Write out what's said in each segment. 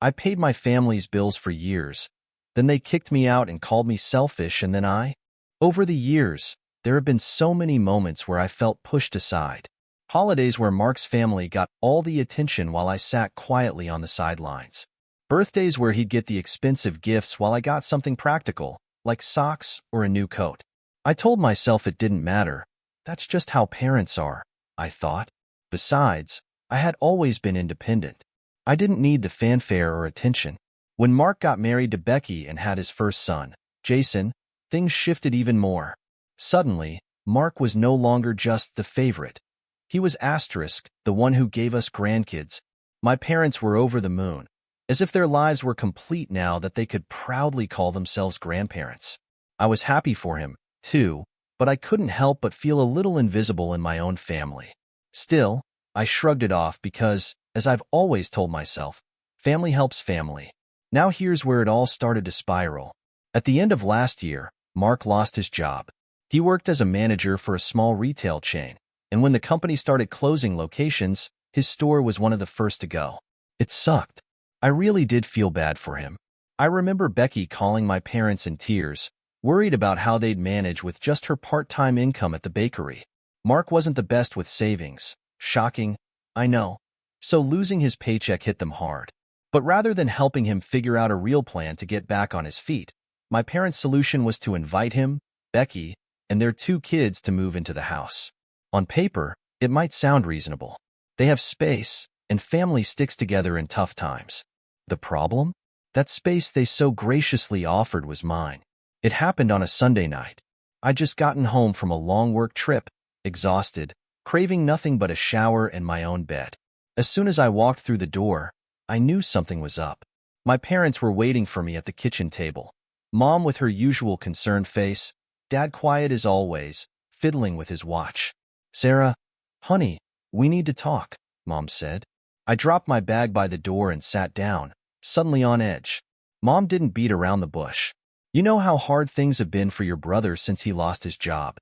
I paid my family's bills for years. Then they kicked me out and called me selfish, and then over the years, there have been so many moments where I felt pushed aside. Holidays where Mark's family got all the attention while I sat quietly on the sidelines. Birthdays where he'd get the expensive gifts while I got something practical, like socks or a new coat. I told myself it didn't matter. That's just how parents are, I thought. Besides, I had always been independent. I didn't need the fanfare or attention. When Mark got married to Becky and had his first son, Jason, things shifted even more. Suddenly, Mark was no longer just the favorite. He was asterisk, the one who gave us grandkids. My parents were over the moon, as if their lives were complete now that they could proudly call themselves grandparents. I was happy for him, too, but I couldn't help but feel a little invisible in my own family. Still, I shrugged it off because, as I've always told myself, family helps family. Now here's where it all started to spiral. At the end of last year, Mark lost his job. He worked as a manager for a small retail chain, and when the company started closing locations, his store was one of the first to go. It sucked. I really did feel bad for him. I remember Becky calling my parents in tears, worried about how they'd manage with just her part-time income at the bakery. Mark wasn't the best with savings. Shocking, I know. So losing his paycheck hit them hard. But rather than helping him figure out a real plan to get back on his feet, my parents' solution was to invite him, Becky, and their 2 kids to move into the house. On paper, it might sound reasonable. They have space, and family sticks together in tough times. The problem? That space they so graciously offered was mine. It happened on a Sunday night. I'd just gotten home from a long work trip, exhausted, craving nothing but a shower and my own bed. As soon as I walked through the door, I knew something was up. My parents were waiting for me at the kitchen table. Mom with her usual concerned face, Dad quiet as always, fiddling with his watch. "Sarah, honey, we need to talk," Mom said. I dropped my bag by the door and sat down, suddenly on edge. Mom didn't beat around the bush. "You know how hard things have been for your brother since he lost his job.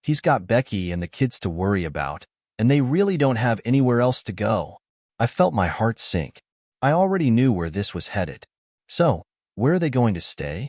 He's got Becky and the kids to worry about, and they really don't have anywhere else to go." I felt my heart sink. I already knew where this was headed. "So, where are they going to stay?"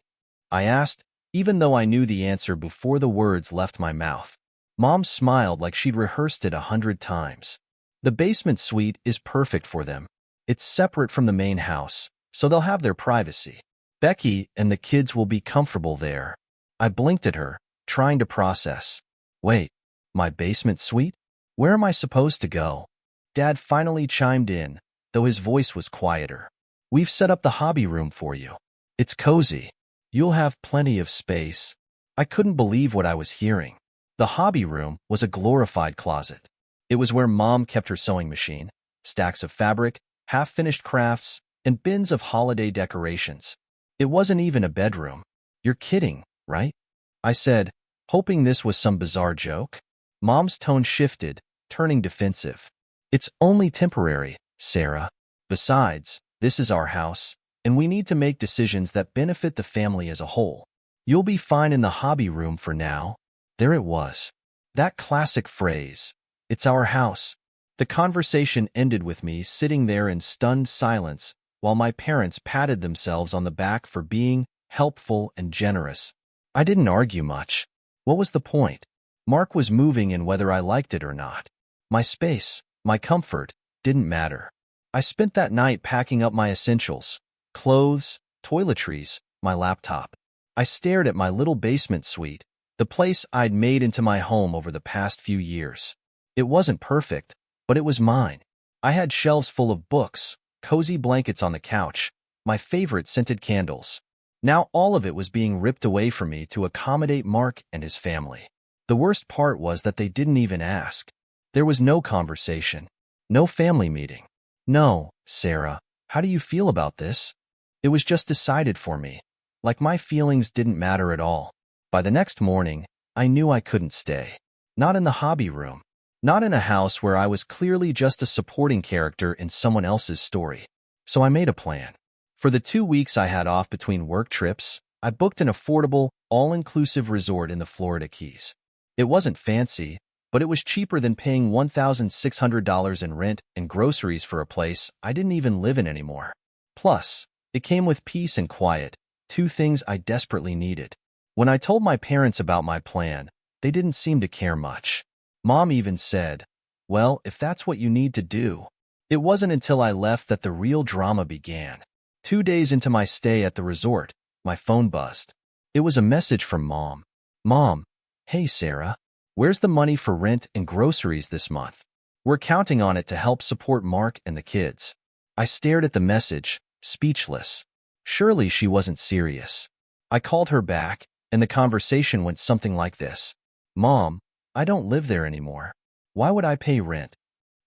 I asked, even though I knew the answer before the words left my mouth. Mom smiled like she'd rehearsed it 100 times. "The basement suite is perfect for them. It's separate from the main house, so they'll have their privacy. Becky and the kids will be comfortable there." I blinked at her, trying to process. "Wait, my basement suite? Where am I supposed to go?" Dad finally chimed in, though his voice was quieter. "We've set up the hobby room for you. It's cozy. You'll have plenty of space." I couldn't believe what I was hearing. The hobby room was a glorified closet. It was where Mom kept her sewing machine, stacks of fabric, half-finished crafts, and bins of holiday decorations. It wasn't even a bedroom. "You're kidding, right?" I said, hoping this was some bizarre joke. Mom's tone shifted, turning defensive. "It's only temporary, Sarah. Besides, this is our house, and we need to make decisions that benefit the family as a whole. You'll be fine in the hobby room for now." There it was. That classic phrase, "It's our house." The conversation ended with me sitting there in stunned silence while my parents patted themselves on the back for being helpful and generous. I didn't argue much. What was the point? Mark was moving, and whether I liked it or not, my space, my comfort, didn't matter. I spent that night packing up my essentials, clothes, toiletries, my laptop. I stared at my little basement suite, the place I'd made into my home over the past few years. It wasn't perfect, but it was mine. I had shelves full of books, cozy blankets on the couch, my favorite scented candles. Now all of it was being ripped away from me to accommodate Mark and his family. The worst part was that they didn't even ask. There was no conversation, no family meeting. "No, Sarah, how do you feel about this?" It was just decided for me, like my feelings didn't matter at all. By the next morning, I knew I couldn't stay. Not in the hobby room. Not in a house where I was clearly just a supporting character in someone else's story. So I made a plan. For the 2 weeks I had off between work trips, I booked an affordable, all-inclusive resort in the Florida Keys. It wasn't fancy, but it was cheaper than paying $1,600 in rent and groceries for a place I didn't even live in anymore. Plus, it came with peace and quiet, two things I desperately needed. When I told my parents about my plan, they didn't seem to care much. Mom even said, "Well, if that's what you need to do." It wasn't until I left that the real drama began. 2 days into my stay at the resort, my phone buzzed. It was a message from Mom. "Mom, hey Sarah, where's the money for rent and groceries this month? We're counting on it to help support Mark and the kids." I stared at the message, speechless. Surely she wasn't serious. I called her back, and the conversation went something like this. "Mom, I don't live there anymore. Why would I pay rent?"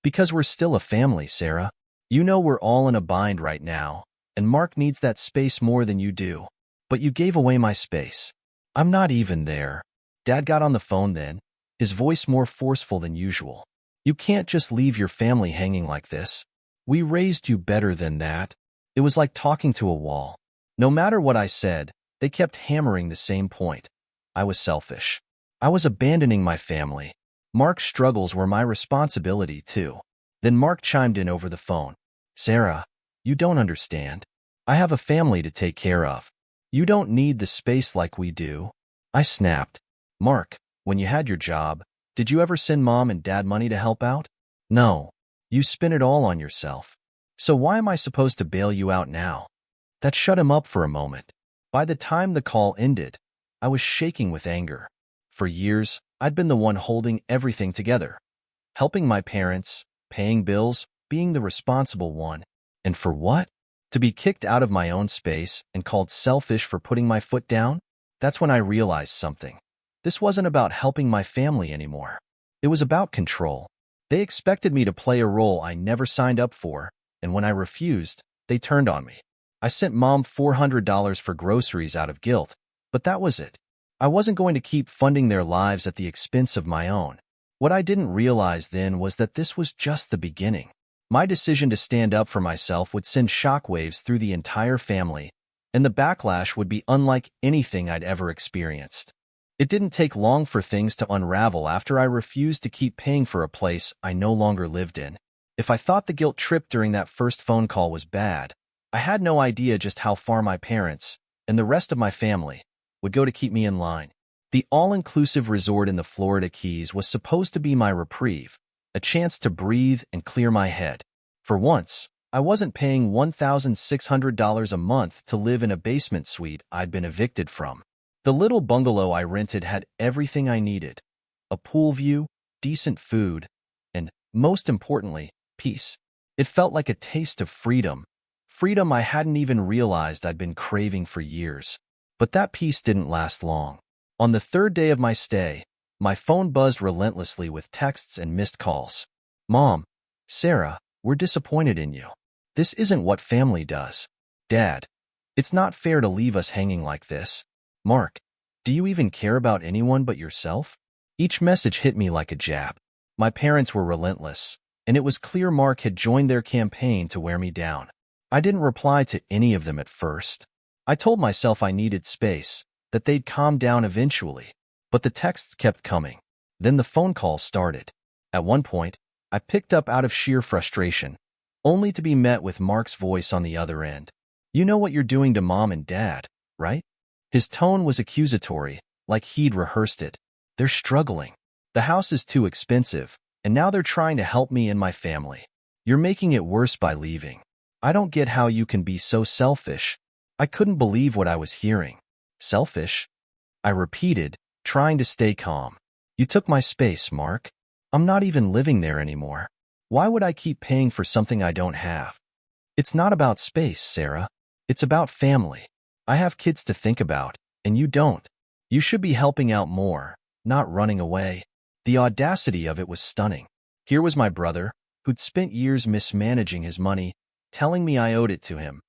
"Because we're still a family, Sarah. You know we're all in a bind right now, and Mark needs that space more than you do. But you gave away my space. I'm not even there." Dad got on the phone then, his voice more forceful than usual. "You can't just leave your family hanging like this. We raised you better than that." It was like talking to a wall. No matter what I said, they kept hammering the same point. I was selfish. I was abandoning my family. Mark's struggles were my responsibility, too. Then Mark chimed in over the phone. "Sarah, you don't understand. I have a family to take care of. You don't need the space like we do." I snapped. "Mark, when you had your job, did you ever send Mom and Dad money to help out?" "No. You spent it all on yourself. So why am I supposed to bail you out now?" That shut him up for a moment. By the time the call ended, I was shaking with anger. For years, I'd been the one holding everything together, helping my parents, paying bills, being the responsible one. And for what? To be kicked out of my own space and called selfish for putting my foot down? That's when I realized something. This wasn't about helping my family anymore. It was about control. They expected me to play a role I never signed up for, and when I refused, they turned on me. I sent Mom $400 for groceries out of guilt, but that was it. I wasn't going to keep funding their lives at the expense of my own. What I didn't realize then was that this was just the beginning. My decision to stand up for myself would send shockwaves through the entire family, and the backlash would be unlike anything I'd ever experienced. It didn't take long for things to unravel after I refused to keep paying for a place I no longer lived in. If I thought the guilt trip during that first phone call was bad, I had no idea just how far my parents, and the rest of my family, would go to keep me in line. The all-inclusive resort in the Florida Keys was supposed to be my reprieve, a chance to breathe and clear my head. For once, I wasn't paying $1,600 a month to live in a basement suite I'd been evicted from. The little bungalow I rented had everything I needed: a pool view, decent food, and, most importantly, peace. It felt like a taste of freedom I hadn't even realized I'd been craving for years. But that peace didn't last long. On the third day of my stay, my phone buzzed relentlessly with texts and missed calls. "Mom, Sarah, we're disappointed in you. This isn't what family does." "Dad, it's not fair to leave us hanging like this." "Mark, do you even care about anyone but yourself?" Each message hit me like a jab. My parents were relentless, and it was clear Mark had joined their campaign to wear me down. I didn't reply to any of them at first. I told myself I needed space, that they'd calm down eventually, but the texts kept coming. Then the phone calls started. At one point, I picked up out of sheer frustration, only to be met with Mark's voice on the other end. "You know what you're doing to Mom and Dad, right?" His tone was accusatory, like he'd rehearsed it. "They're struggling. The house is too expensive, and now they're trying to help me and my family. You're making it worse by leaving. I don't get how you can be so selfish." I couldn't believe what I was hearing. "Selfish?" I repeated, trying to stay calm. "You took my space, Mark. I'm not even living there anymore. Why would I keep paying for something I don't have?" "It's not about space, Sarah. It's about family. I have kids to think about, and you don't. You should be helping out more, not running away." The audacity of it was stunning. Here was my brother, who'd spent years mismanaging his money, telling me I owed it to him,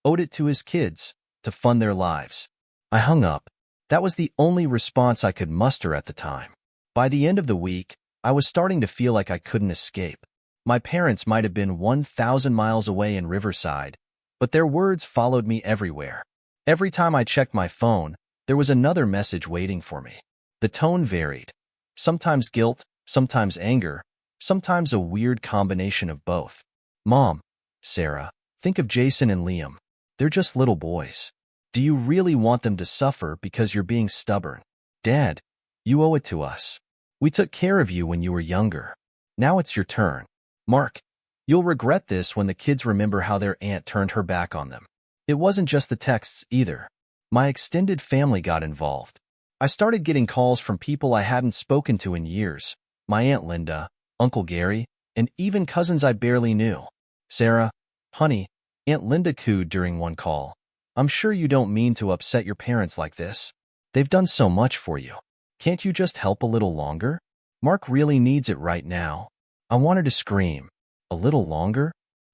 owed it to his kids, to fund their lives. I hung up. That was the only response I could muster at the time. By the end of the week, I was starting to feel like I couldn't escape. My parents might have been 1,000 miles away in Riverside, but their words followed me everywhere. Every time I checked my phone, there was another message waiting for me. The tone varied. Sometimes guilt, sometimes anger, sometimes a weird combination of both. "Mom, Sarah, think of Jason and Liam. They're just little boys. Do you really want them to suffer because you're being stubborn? Dad, you owe it to us. We took care of you when you were younger. Now it's your turn. Mark, you'll regret this when the kids remember how their aunt turned her back on them. It wasn't just the texts either. My extended family got involved. I started getting calls from people I hadn't spoken to in years. My Aunt Linda, Uncle Gary, and even cousins I barely knew. Sarah, honey, Aunt Linda cooed during one call. I'm sure you don't mean to upset your parents like this. They've done so much for you. Can't you just help a little longer? Mark really needs it right now. I wanted to scream. A little longer?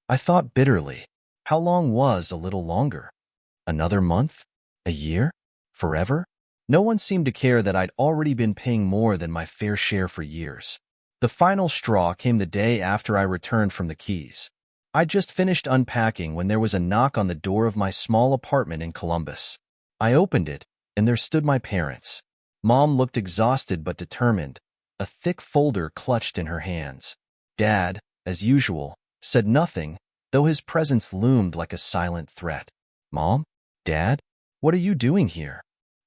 I thought bitterly. How long was a little longer? Another month? A year? Forever? No one seemed to care that I'd already been paying more than my fair share for years. The final straw came the day after I returned from the Keys. I'd just finished unpacking when there was a knock on the door of my small apartment in Columbus. I opened it, and there stood my parents. Mom looked exhausted but determined, a thick folder clutched in her hands. Dad, as usual, said nothing, though his presence loomed like a silent threat. Mom? Dad? What are you doing here?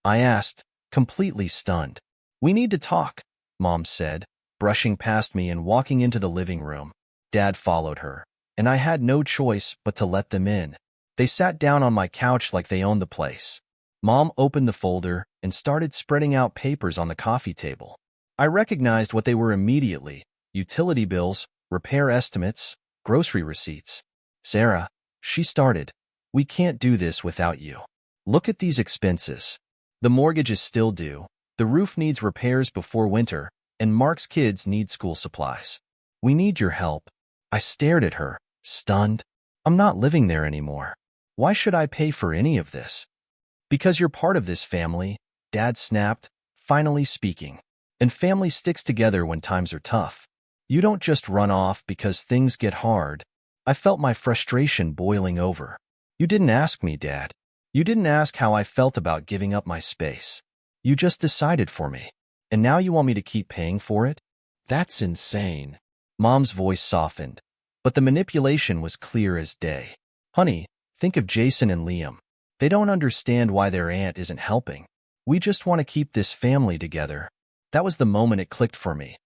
I asked, completely stunned. We need to talk, Mom said, brushing past me and walking into the living room. Dad followed her, and I had no choice but to let them in. They sat down on my couch like they owned the place. Mom opened the folder and started spreading out papers on the coffee table. I recognized what they were immediately: utility bills, repair estimates, grocery receipts. Sarah, she started, we can't do this without you. Look at these expenses. The mortgage is still due, the roof needs repairs before winter, and Mark's kids need school supplies. We need your help. I stared at her, stunned. I'm not living there anymore. Why should I pay for any of this? Because you're part of this family, Dad snapped, finally speaking. And family sticks together when times are tough. You don't just run off because things get hard. I felt my frustration boiling over. You didn't ask me, Dad. You didn't ask how I felt about giving up my space. You just decided for me. And now you want me to keep paying for it? That's insane. Mom's voice softened, but the manipulation was clear as day. Honey, think of Jason and Liam. They don't understand why their aunt isn't helping. We just want to keep this family together. That was the moment it clicked for me.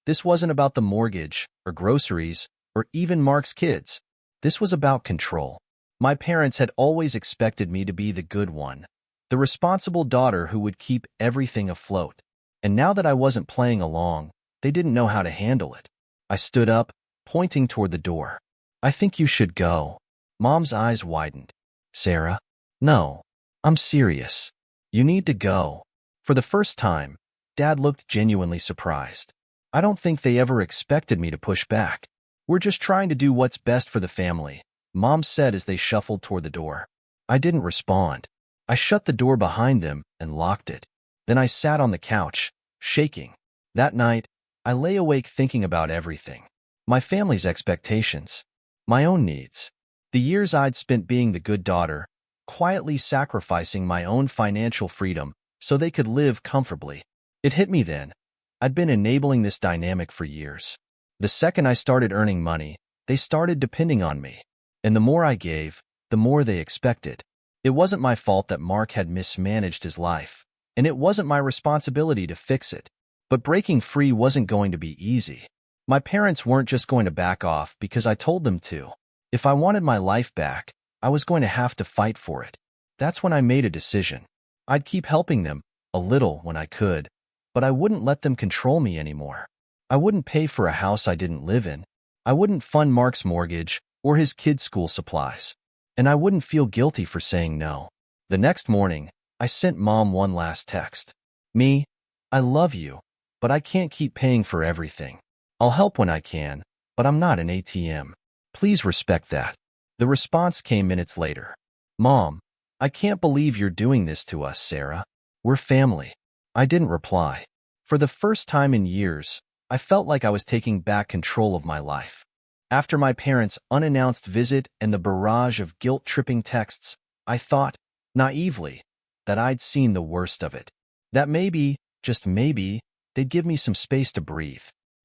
This wasn't about the mortgage, or groceries, or even Mark's kids. This was about control. My parents had always expected me to be the good one, the responsible daughter who would keep everything afloat. And now that I wasn't playing along, they didn't know how to handle it. I stood up, pointing toward the door. I think you should go. Mom's eyes widened. Sarah? No. I'm serious. You need to go. For the first time, Dad looked genuinely surprised. I don't think they ever expected me to push back. We're just trying to do what's best for the family, Mom said as they shuffled toward the door. I didn't respond. I shut the door behind them and locked it. Then I sat on the couch, shaking. That night, I lay awake thinking about everything. My family's expectations. My own needs. The years I'd spent being the good daughter, quietly sacrificing my own financial freedom so they could live comfortably. It hit me then. I'd been enabling this dynamic for years. The second I started earning money, they started depending on me. And the more I gave, the more they expected. It wasn't my fault that Mark had mismanaged his life, and it wasn't my responsibility to fix it. But breaking free wasn't going to be easy. My parents weren't just going to back off because I told them to. If I wanted my life back, I was going to have to fight for it. That's when I made a decision. I'd keep helping them, a little when I could, but I wouldn't let them control me anymore. I wouldn't pay for a house I didn't live in. I wouldn't fund Mark's mortgage or his kids' school supplies. And I wouldn't feel guilty for saying no. The next morning, I sent Mom one last text. Me, I love you, but I can't keep paying for everything. I'll help when I can, but I'm not an ATM. Please respect that. The response came minutes later. Mom, I can't believe you're doing this to us, Sarah. We're family. I didn't reply. For the first time in years, I felt like I was taking back control of my life. After my parents' unannounced visit and the barrage of guilt-tripping texts, I thought, naively, that I'd seen the worst of it. That maybe, just maybe, they'd give me some space to breathe.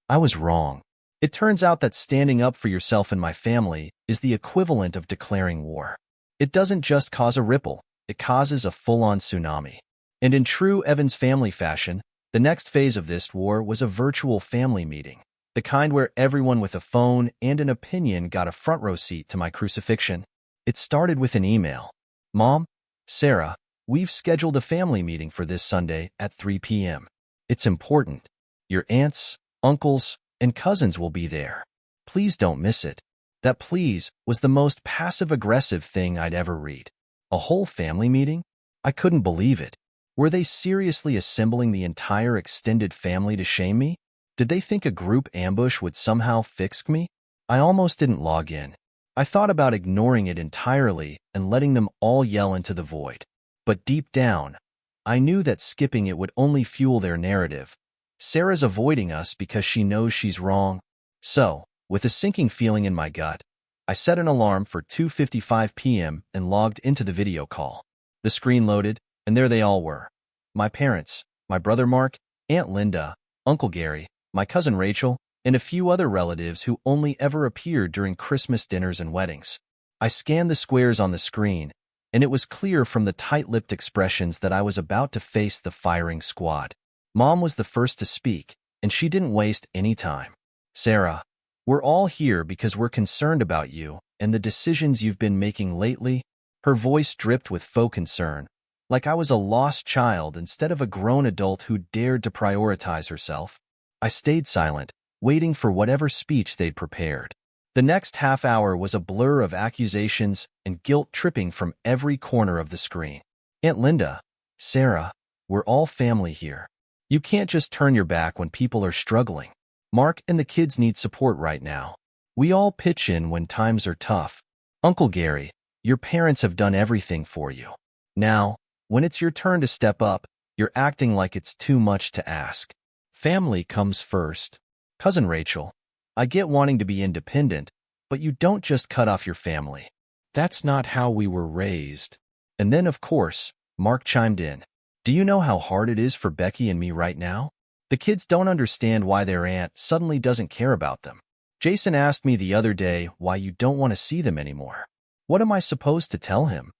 I was wrong. It turns out that standing up for yourself and my family is the equivalent of declaring war. It doesn't just cause a ripple, it causes a full-on tsunami. And in true Evans family fashion, the next phase of this war was a virtual family meeting, the kind where everyone with a phone and an opinion got a front row seat to my crucifixion. It started with an email. Mom, Sarah, we've scheduled a family meeting for this Sunday at 3 p.m. It's important. Your aunts, uncles, and cousins will be there. Please don't miss it. That please was the most passive-aggressive thing I'd ever read. A whole family meeting? I couldn't believe it. Were they seriously assembling the entire extended family to shame me? Did they think a group ambush would somehow fix me? I almost didn't log in. I thought about ignoring it entirely and letting them all yell into the void. But deep down, I knew that skipping it would only fuel their narrative. Sarah's avoiding us because she knows she's wrong. So, with a sinking feeling in my gut, I set an alarm for 2:55 p.m. and logged into the video call. The screen loaded, and there they all were. My parents, my brother Mark, Aunt Linda, Uncle Gary, my cousin Rachel, and a few other relatives who only ever appeared during Christmas dinners and weddings. I scanned the squares on the screen, and it was clear from the tight-lipped expressions that I was about to face the firing squad. Mom was the first to speak, and she didn't waste any time. Sarah, we're all here because we're concerned about you and the decisions you've been making lately. Her voice dripped with faux concern, like I was a lost child instead of a grown adult who dared to prioritize herself. I stayed silent, waiting for whatever speech they'd prepared. The next half hour was a blur of accusations and guilt tripping from every corner of the screen. Aunt Linda, Sarah, we're all family here. You can't just turn your back when people are struggling. Mark and the kids need support right now. We all pitch in when times are tough. Uncle Gary, your parents have done everything for you. Now, when it's your turn to step up, you're acting like it's too much to ask. Family comes first. Cousin Rachel, I get wanting to be independent, but you don't just cut off your family. That's not how we were raised. And then, of course, Mark chimed in. Do you know how hard it is for Becky and me right now? The kids don't understand why their aunt suddenly doesn't care about them. Jason asked me the other day why you don't want to see them anymore. What am I supposed to tell him?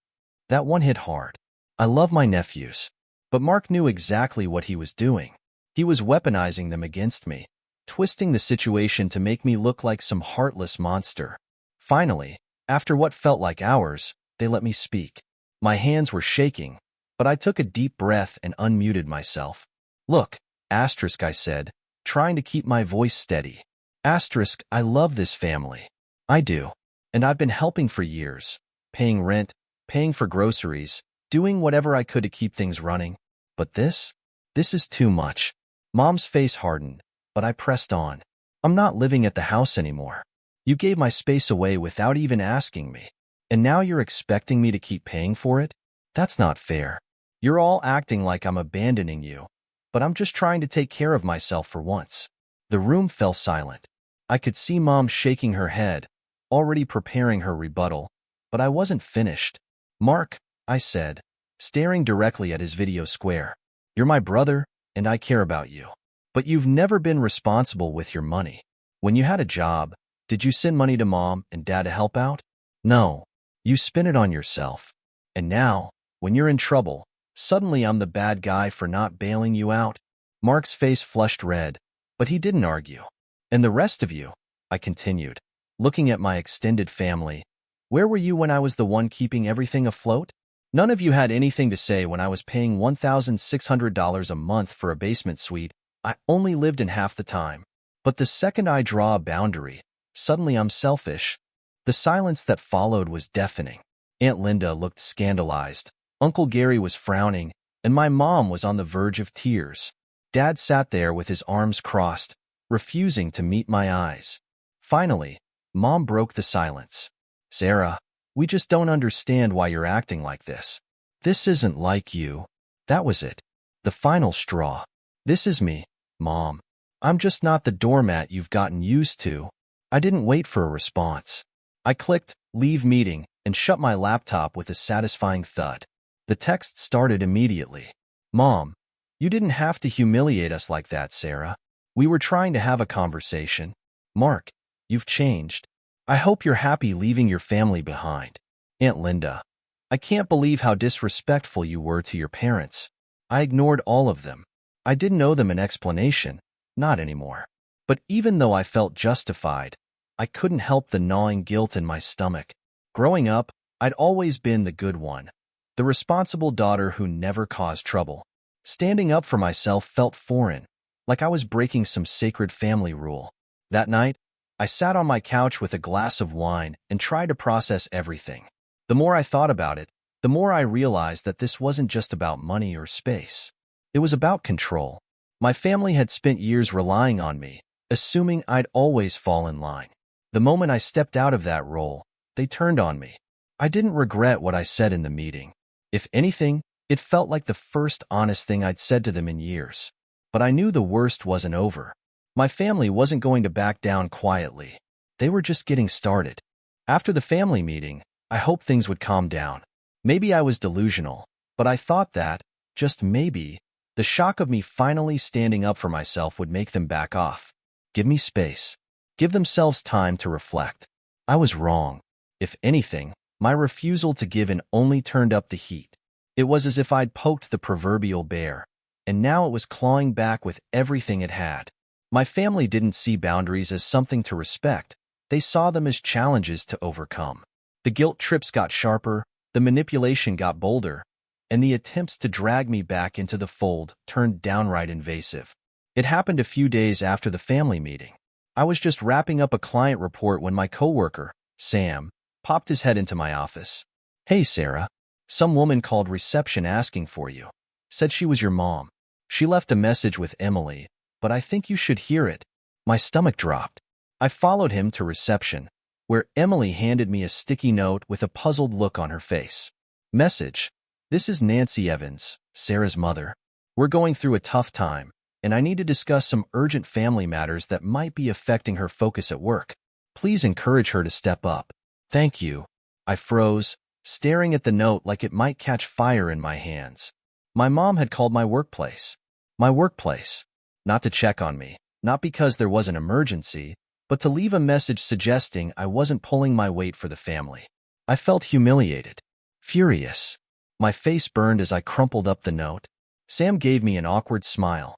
That one hit hard. I love my nephews. But Mark knew exactly what he was doing. He was weaponizing them against me, twisting the situation to make me look like some heartless monster. Finally, after what felt like hours, they let me speak. My hands were shaking, but I took a deep breath and unmuted myself. Look, asterisk, I said, trying to keep my voice steady. Asterisk, I love this family. I do. And I've been helping for years, paying rent, paying for groceries, doing whatever I could to keep things running. But this is too much. Mom's face hardened, but I pressed on. I'm not living at the house anymore. You gave my space away without even asking me. And now you're expecting me to keep paying for it? That's not fair. You're all acting like I'm abandoning you, but I'm just trying to take care of myself for once. The room fell silent. I could see Mom shaking her head, already preparing her rebuttal, but I wasn't finished. Mark, I said, staring directly at his video square. You're my brother, and I care about you. But you've never been responsible with your money. When you had a job, did you send money to Mom and Dad to help out? No. You spent it on yourself. And now, when you're in trouble, suddenly I'm the bad guy for not bailing you out. Mark's face flushed red, but he didn't argue. And the rest of you, I continued, looking at my extended family, where were you when I was the one keeping everything afloat? None of you had anything to say when I was paying $1,600 a month for a basement suite. I only lived in half the time. But the second I draw a boundary, suddenly I'm selfish. The silence that followed was deafening. Aunt Linda looked scandalized. Uncle Gary was frowning, and my mom was on the verge of tears. Dad sat there with his arms crossed, refusing to meet my eyes. Finally, Mom broke the silence. Sarah, we just don't understand why you're acting like this. This isn't like you. That was it. The final straw. This is me, Mom. I'm just not the doormat you've gotten used to. I didn't wait for a response. I clicked leave meeting and shut my laptop with a satisfying thud. The text started immediately. Mom, you didn't have to humiliate us like that, Sarah. We were trying to have a conversation. Mark, you've changed. I hope you're happy leaving your family behind. Aunt Linda, I can't believe how disrespectful you were to your parents. I ignored all of them. I didn't owe them an explanation, not anymore. But even though I felt justified, I couldn't help the gnawing guilt in my stomach. Growing up, I'd always been the good one, the responsible daughter who never caused trouble. Standing up for myself felt foreign, like I was breaking some sacred family rule. That night, I sat on my couch with a glass of wine and tried to process everything. The more I thought about it, the more I realized that this wasn't just about money or space. It was about control. My family had spent years relying on me, assuming I'd always fall in line. The moment I stepped out of that role, they turned on me. I didn't regret what I said in the meeting. If anything, it felt like the first honest thing I'd said to them in years. But I knew the worst wasn't over. My family wasn't going to back down quietly. They were just getting started. After the family meeting, I hoped things would calm down. Maybe I was delusional, but I thought that, just maybe, the shock of me finally standing up for myself would make them back off. Give me space. Give themselves time to reflect. I was wrong. If anything, my refusal to give in only turned up the heat. It was as if I'd poked the proverbial bear, and now it was clawing back with everything it had. My family didn't see boundaries as something to respect. They saw them as challenges to overcome. The guilt trips got sharper, the manipulation got bolder, and the attempts to drag me back into the fold turned downright invasive. It happened a few days after the family meeting. I was just wrapping up a client report when my coworker, Sam, popped his head into my office. "Hey, Sarah. Some woman called reception asking for you. Said she was your mom. She left a message with Emily, but I think you should hear it." My stomach dropped. I followed him to reception, where Emily handed me a sticky note with a puzzled look on her face. Message: "This is Nancy Evans, Sarah's mother. We're going through a tough time, and I need to discuss some urgent family matters that might be affecting her focus at work. Please encourage her to step up. Thank you." I froze, staring at the note like it might catch fire in my hands. My mom had called my workplace. My workplace. Not to check on me, not because there was an emergency, but to leave a message suggesting I wasn't pulling my weight for the family. I felt humiliated, furious. My face burned as I crumpled up the note. Sam gave me an awkward smile.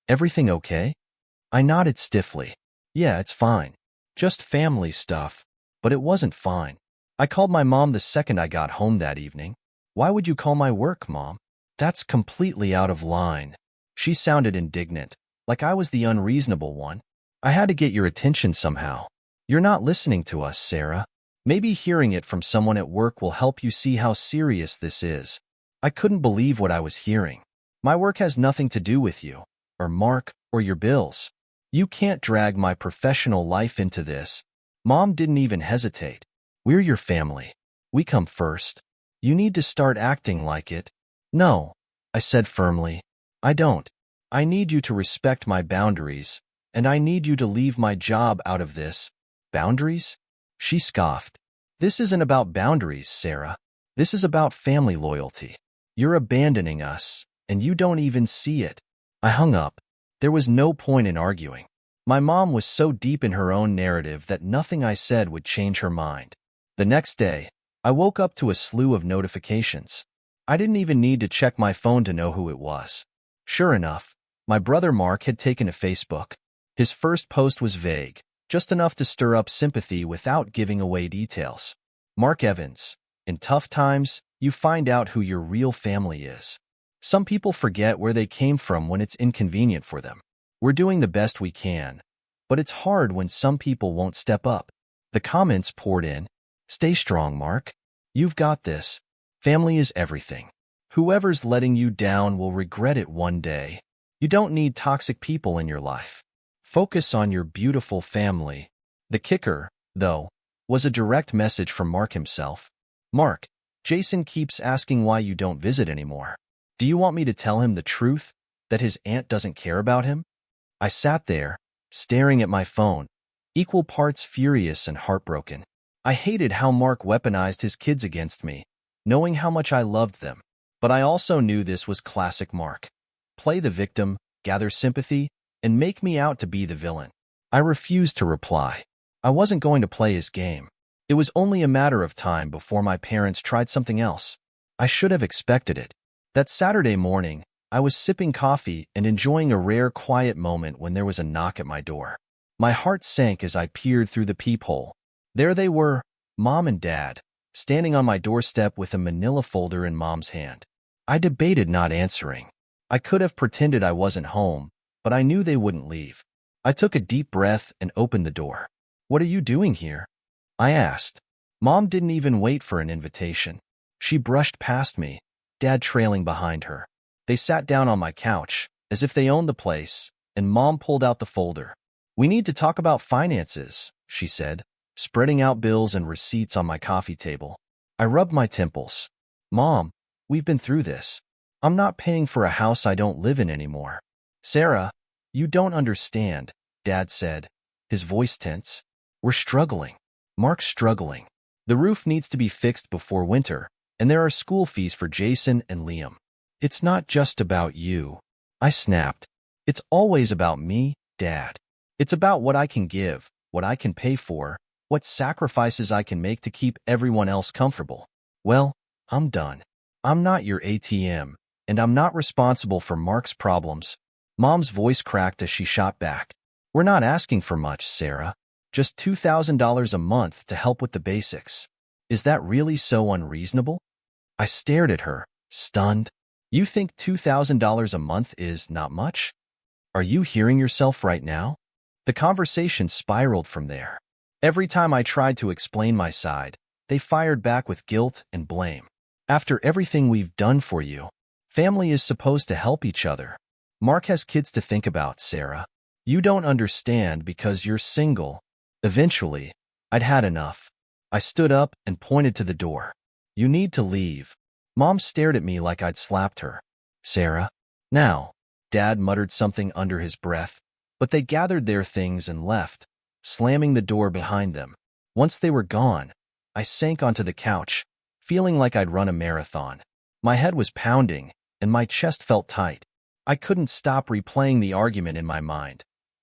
Everything okay?" I nodded stiffly. "Yeah, it's fine. Just family stuff." But it wasn't fine. I called my mom the second I got home that evening. "Why would you call my work, Mom? That's completely out of line." She sounded indignant, like I was the unreasonable one. "I had to get your attention somehow. You're not listening to us, Sarah. Maybe hearing it from someone at work will help you see how serious this is." I couldn't believe what I was hearing. "My work has nothing to do with you, or Mark, or your bills. You can't drag my professional life into this." Mom didn't even hesitate. "We're your family. We come first. You need to start acting like it." "No," I said firmly. "I don't. I need you to respect my boundaries, and I need you to leave my job out of this." "Boundaries?" She scoffed. "This isn't about boundaries, Sarah. This is about family loyalty. You're abandoning us, and you don't even see it." I hung up. There was no point in arguing. My mom was so deep in her own narrative that nothing I said would change her mind. The next day, I woke up to a slew of notifications. I didn't even need to check my phone to know who it was. Sure enough, my brother Mark had taken to Facebook. His first post was vague, just enough to stir up sympathy without giving away details. "Mark Evans, in tough times, you find out who your real family is. Some people forget where they came from when it's inconvenient for them. We're doing the best we can, but it's hard when some people won't step up." The comments poured in. "Stay strong, Mark. You've got this. Family is everything. Whoever's letting you down will regret it one day. You don't need toxic people in your life. Focus on your beautiful family." The kicker, though, was a direct message from Mark himself. "Mark, Jason keeps asking why you don't visit anymore. Do you want me to tell him the truth, that his aunt doesn't care about him?" I sat there, staring at my phone, equal parts furious and heartbroken. I hated how Mark weaponized his kids against me, knowing how much I loved them. But I also knew this was classic Mark. Play the victim, gather sympathy, and make me out to be the villain. I refused to reply. I wasn't going to play his game. It was only a matter of time before my parents tried something else. I should have expected it. That Saturday morning, I was sipping coffee and enjoying a rare quiet moment when there was a knock at my door. My heart sank as I peered through the peephole. There they were, Mom and Dad, standing on my doorstep with a manila folder in Mom's hand. I debated not answering. I could have pretended I wasn't home, but I knew they wouldn't leave. I took a deep breath and opened the door. "What are you doing here?" I asked. Mom didn't even wait for an invitation. She brushed past me, Dad trailing behind her. They sat down on my couch, as if they owned the place, and Mom pulled out the folder. "We need to talk about finances," she said, spreading out bills and receipts on my coffee table. I rubbed my temples. "Mom, we've been through this. I'm not paying for a house I don't live in anymore." "Sarah, you don't understand," Dad said, his voice tense. "We're struggling. Mark's struggling. The roof needs to be fixed before winter, and there are school fees for Jason and Liam. It's not just about you." I snapped. "It's always about me, Dad. It's about what I can give, what I can pay for, what sacrifices I can make to keep everyone else comfortable. Well, I'm done. I'm not your ATM, and I'm not responsible for Mark's problems." Mom's voice cracked as she shot back. "We're not asking for much, Sarah. Just $2,000 a month to help with the basics. Is that really so unreasonable?" I stared at her, stunned. "You think $2,000 a month is not much? Are you hearing yourself right now?" The conversation spiraled from there. Every time I tried to explain my side, they fired back with guilt and blame. "After everything we've done for you, family is supposed to help each other. Mark has kids to think about, Sarah. You don't understand because you're single." Eventually, I'd had enough. I stood up and pointed to the door. "You need to leave." Mom stared at me like I'd slapped her. "Sarah." "Now." Dad muttered something under his breath, but they gathered their things and left, slamming the door behind them. Once they were gone, I sank onto the couch, feeling like I'd run a marathon. My head was pounding, and my chest felt tight. I couldn't stop replaying the argument in my mind.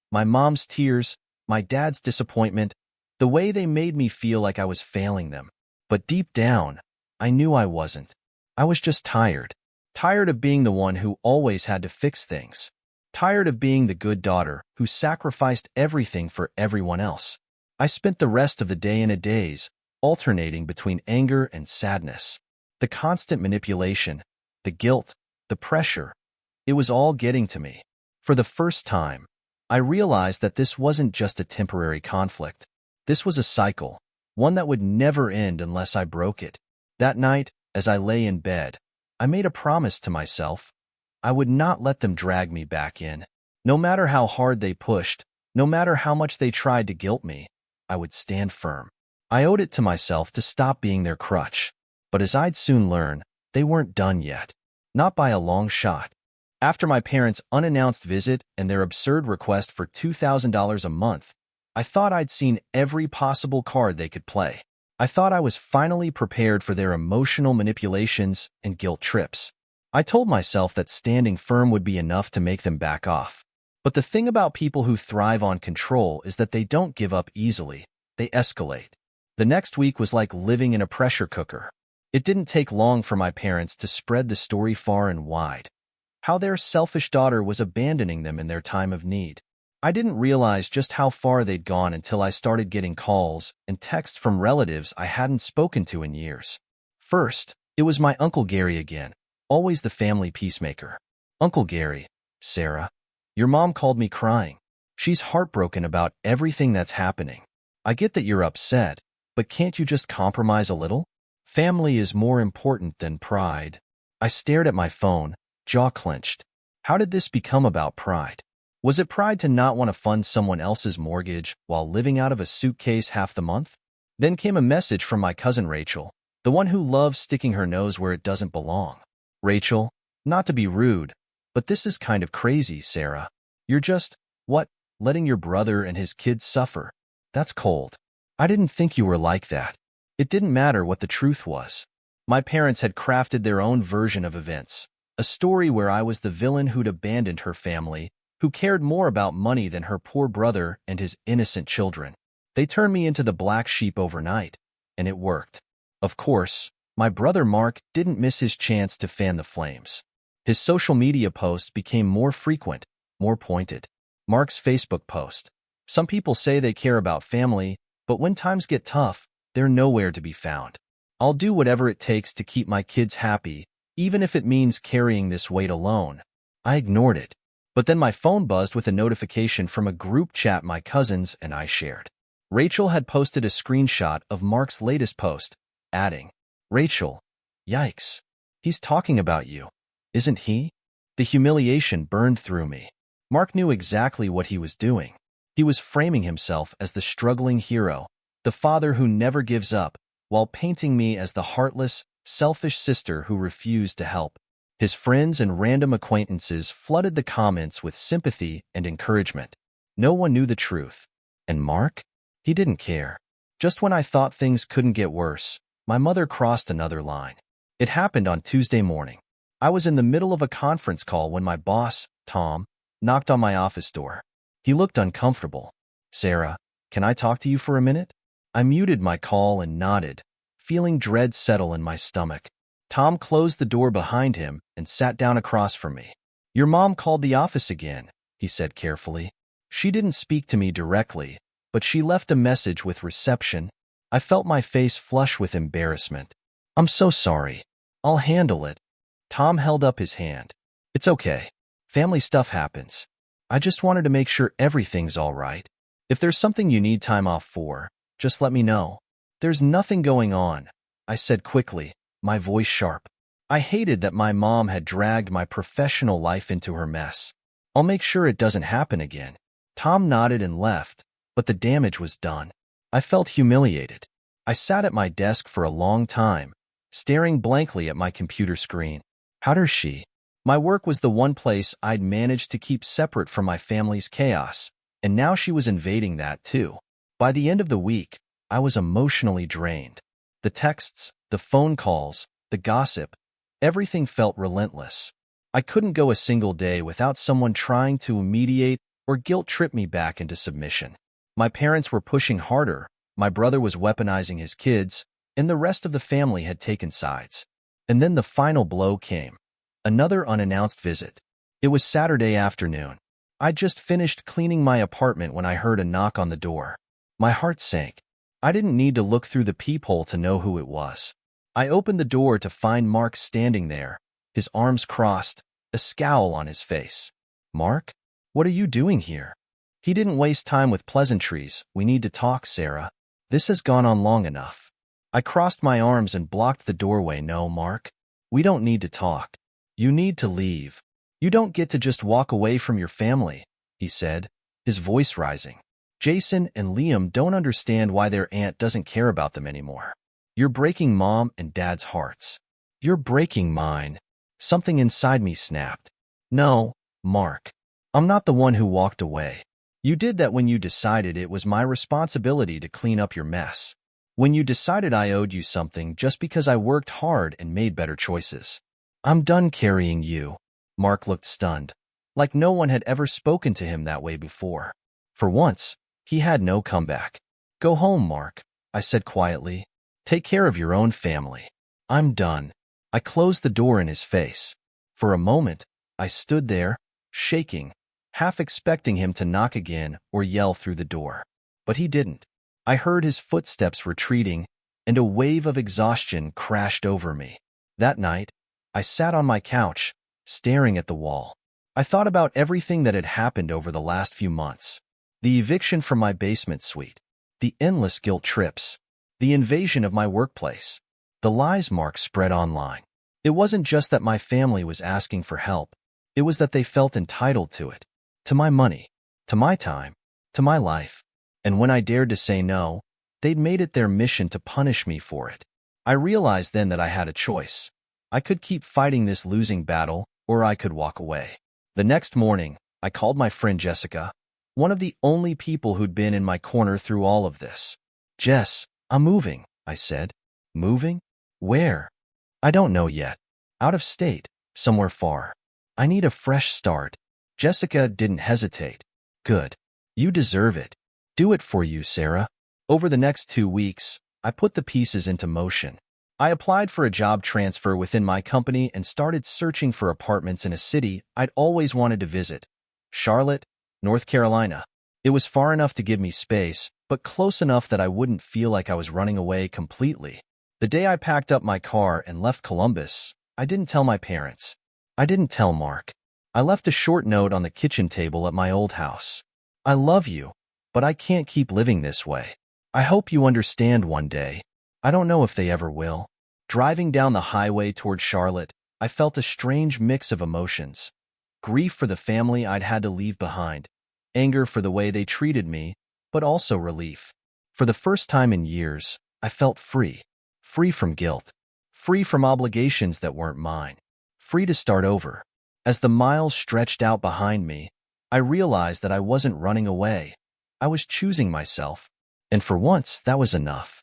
My mom's tears, my dad's disappointment, the way they made me feel like I was failing them. But deep down, I knew I wasn't. I was just tired. Tired of being the one who always had to fix things. Tired of being the good daughter who sacrificed everything for everyone else. I spent the rest of the day in a daze, alternating between anger and sadness. The constant manipulation, the guilt, the pressure, it was all getting to me. For the first time, I realized that this wasn't just a temporary conflict. This was a cycle, one that would never end unless I broke it. That night, as I lay in bed, I made a promise to myself. I would not let them drag me back in. No matter how hard they pushed, no matter how much they tried to guilt me, I would stand firm. I owed it to myself to stop being their crutch. But as I'd soon learn, they weren't done yet. Not by a long shot. After my parents' unannounced visit and their absurd request for $2,000 a month, I thought I'd seen every possible card they could play. I thought I was finally prepared for their emotional manipulations and guilt trips. I told myself that standing firm would be enough to make them back off. But the thing about people who thrive on control is that they don't give up easily. They escalate. The next week was like living in a pressure cooker. It didn't take long for my parents to spread the story far and wide. How their selfish daughter was abandoning them in their time of need. I didn't realize just how far they'd gone until I started getting calls and texts from relatives I hadn't spoken to in years. First, it was my Uncle Gary again, always the family peacemaker. "Uncle Gary, Sarah, your mom called me crying. She's heartbroken about everything that's happening. I get that you're upset, but can't you just compromise a little? Family is more important than pride." I stared at my phone, jaw clenched. How did this become about pride? Was it pride to not want to fund someone else's mortgage while living out of a suitcase half the month? Then came a message from my cousin Rachel, the one who loves sticking her nose where it doesn't belong. "Rachel, not to be rude, but this is kind of crazy, Sarah. You're just, letting your brother and his kids suffer. That's cold. I didn't think you were like that." It didn't matter what the truth was. My parents had crafted their own version of events, a story where I was the villain who'd abandoned her family, who cared more about money than her poor brother and his innocent children. They turned me into the black sheep overnight, and it worked. Of course, my brother Mark didn't miss his chance to fan the flames. His social media posts became more frequent, more pointed. Mark's Facebook post. Some people say they care about family, but when times get tough, they're nowhere to be found. I'll do whatever it takes to keep my kids happy, even if it means carrying this weight alone. I ignored it. But then my phone buzzed with a notification from a group chat my cousins and I shared. Rachel had posted a screenshot of Mark's latest post, adding, "Rachel, yikes. He's talking about you, isn't he?" The humiliation burned through me. Mark knew exactly what he was doing. He was framing himself as the struggling hero, the father who never gives up, while painting me as the heartless, selfish sister who refused to help. His friends and random acquaintances flooded the comments with sympathy and encouragement. No one knew the truth. And Mark? He didn't care. Just when I thought things couldn't get worse, my mother crossed another line. It happened on Tuesday morning. I was in the middle of a conference call when my boss, Tom, knocked on my office door. He looked uncomfortable. "Sarah, can I talk to you for a minute?" I muted my call and nodded, feeling dread settle in my stomach. Tom closed the door behind him and sat down across from me. "Your mom called the office again," he said carefully. "She didn't speak to me directly, but she left a message with reception." I felt my face flush with embarrassment. "I'm so sorry. I'll handle it." Tom held up his hand. "It's okay. Family stuff happens. I just wanted to make sure everything's all right. If there's something you need time off for, just let me know." "There's nothing going on," I said quickly, my voice sharp. I hated that my mom had dragged my professional life into her mess. "I'll make sure it doesn't happen again." Tom nodded and left, but the damage was done. I felt humiliated. I sat at my desk for a long time, staring blankly at my computer screen. How does she? My work was the one place I'd managed to keep separate from my family's chaos, and now she was invading that too. By the end of the week, I was emotionally drained. The texts, the phone calls, the gossip, everything felt relentless. I couldn't go a single day without someone trying to mediate or guilt-trip me back into submission. My parents were pushing harder, my brother was weaponizing his kids, and the rest of the family had taken sides. And then the final blow came. Another unannounced visit. It was Saturday afternoon. I'd just finished cleaning my apartment when I heard a knock on the door. My heart sank. I didn't need to look through the peephole to know who it was. I opened the door to find Mark standing there, his arms crossed, a scowl on his face. "Mark? What are you doing here?" He didn't waste time with pleasantries. "We need to talk, Sarah. This has gone on long enough." I crossed my arms and blocked the doorway. "No, Mark. We don't need to talk. You need to leave. You don't get to just walk away from your family," he said, his voice rising. "Jason and Liam don't understand why their aunt doesn't care about them anymore. You're breaking Mom and Dad's hearts. You're breaking mine." Something inside me snapped. "No, Mark. I'm not the one who walked away. You did that when you decided it was my responsibility to clean up your mess. When you decided I owed you something just because I worked hard and made better choices. I'm done carrying you." Mark looked stunned, like no one had ever spoken to him that way before. For once, he had no comeback. "Go home, Mark," I said quietly. "Take care of your own family. I'm done." I closed the door in his face. For a moment, I stood there, shaking, half expecting him to knock again or yell through the door. But he didn't. I heard his footsteps retreating, and a wave of exhaustion crashed over me. That night, I sat on my couch, staring at the wall. I thought about everything that had happened over the last few months. The eviction from my basement suite, the endless guilt trips, the invasion of my workplace, the lies Mark spread online. It wasn't just that my family was asking for help. It was that they felt entitled to it, to my money, to my time, to my life. And when I dared to say no, they'd made it their mission to punish me for it. I realized then that I had a choice. I could keep fighting this losing battle, or I could walk away. The next morning, I called my friend Jessica, one of the only people who'd been in my corner through all of this. "Jess, I'm moving," I said. "Moving? Where?" "I don't know yet. Out of state, somewhere far. I need a fresh start." Jessica didn't hesitate. Good. You deserve it. Do it for you, Sarah. Over the next 2 weeks, I put the pieces into motion. I applied for a job transfer within my company and started searching for apartments in a city I'd always wanted to visit. Charlotte, North Carolina. It was far enough to give me space, but close enough that I wouldn't feel like I was running away completely. The day I packed up my car and left Columbus, I didn't tell my parents. I didn't tell Mark. I left a short note on the kitchen table at my old house. I love you, but I can't keep living this way. I hope you understand one day. I don't know if they ever will. Driving down the highway toward Charlotte, I felt a strange mix of emotions. Grief for the family I'd had to leave behind, anger for the way they treated me, but also relief. For the first time in years, I felt free. Free from guilt. Free from obligations that weren't mine. Free to start over. As the miles stretched out behind me, I realized that I wasn't running away. I was choosing myself. And for once, that was enough.